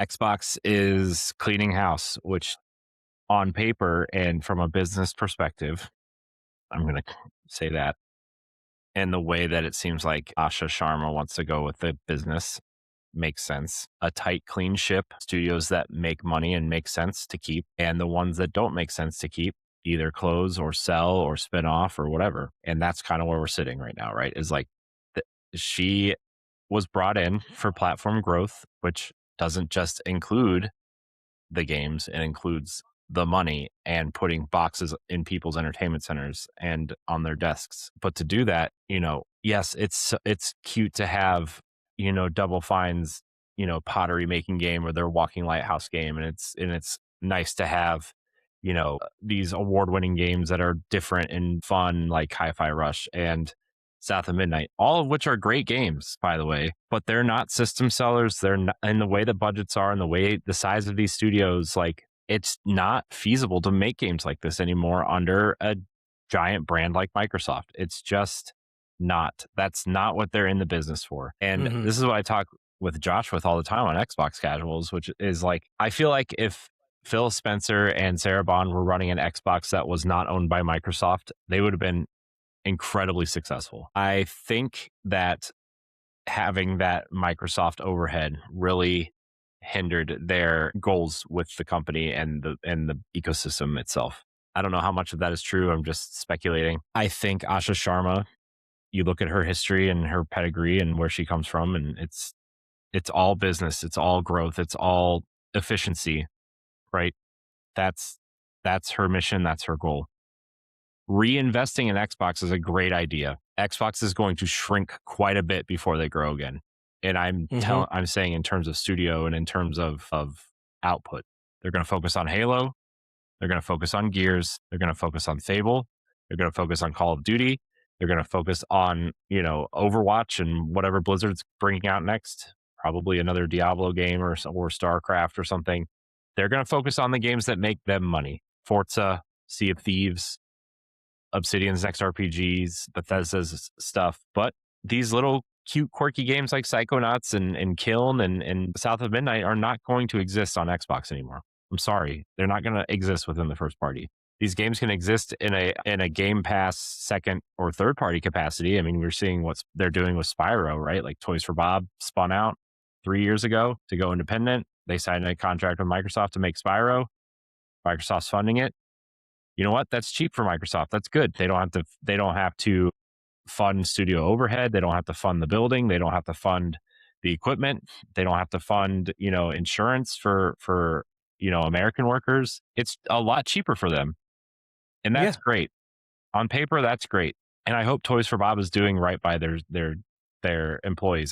Xbox is cleaning house, which on paper and from a business perspective, I'm going to say that. And the way that it seems like Asha Sharma wants to go with the business makes sense. A tight, clean ship, studios that make money and make sense to keep, and the ones that don't make sense to keep, either close or sell or spin off or whatever. And that's kind of where we're sitting right now, right? Is like she was brought in for platform growth, which doesn't just include the games, it includes the money and putting boxes in people's entertainment centers and on their desks. But to do that, yes, it's cute to have, Double Fine's, pottery making game or their walking lighthouse game. And it's nice to have, these award-winning games that are different and fun, like Hi-Fi Rush and South of Midnight, all of which are great games, by the way, but they're not system sellers. They're not, and the way the budgets are and the way the size of these studios, like it's not feasible to make games like this anymore under a giant brand like Microsoft. It's just not. That's not what they're in the business for. And this is what I talk with Josh with all the time on Xbox Casuals, which is like, I feel like if Phil Spencer and Sarah Bond were running an Xbox that was not owned by Microsoft, they would have been incredibly successful. I think that having that Microsoft overhead really hindered their goals with the company and the ecosystem itself. I don't know how much of that is true. I'm just speculating. I think Asha Sharma, you look at her history and her pedigree and where she comes from, and it's all business, it's all growth, it's all efficiency, right? That's that's her mission, that's her goal. Reinvesting in Xbox is a great idea. Xbox is going to shrink quite a bit before they grow again. And I'm saying in terms of studio and in terms of output. They're going to focus on Halo, they're going to focus on Gears, they're going to focus on Fable, they're going to focus on Call of Duty, they're going to focus on, Overwatch and whatever Blizzard's bringing out next, probably another Diablo game or StarCraft or something. They're going to focus on the games that make them money. Forza, Sea of Thieves, Obsidian's next RPGs, Bethesda's stuff, but these little cute, quirky games like Psychonauts and Kiln and South of Midnight are not going to exist on Xbox anymore. I'm sorry, they're not going to exist within the first party. These games can exist in a Game Pass second or third party capacity. I mean, we're seeing what they're doing with Spyro, right? Like Toys for Bob spun out 3 years ago to go independent. They signed a contract with Microsoft to make Spyro. Microsoft's funding it. You know what? That's cheap for Microsoft. That's good. They don't have to fund studio overhead. They don't have to fund the building. They don't have to fund the equipment. They don't have to fund, insurance for American workers. It's a lot cheaper for them. And that's great. On paper, that's great. And I hope Toys for Bob is doing right by their employees.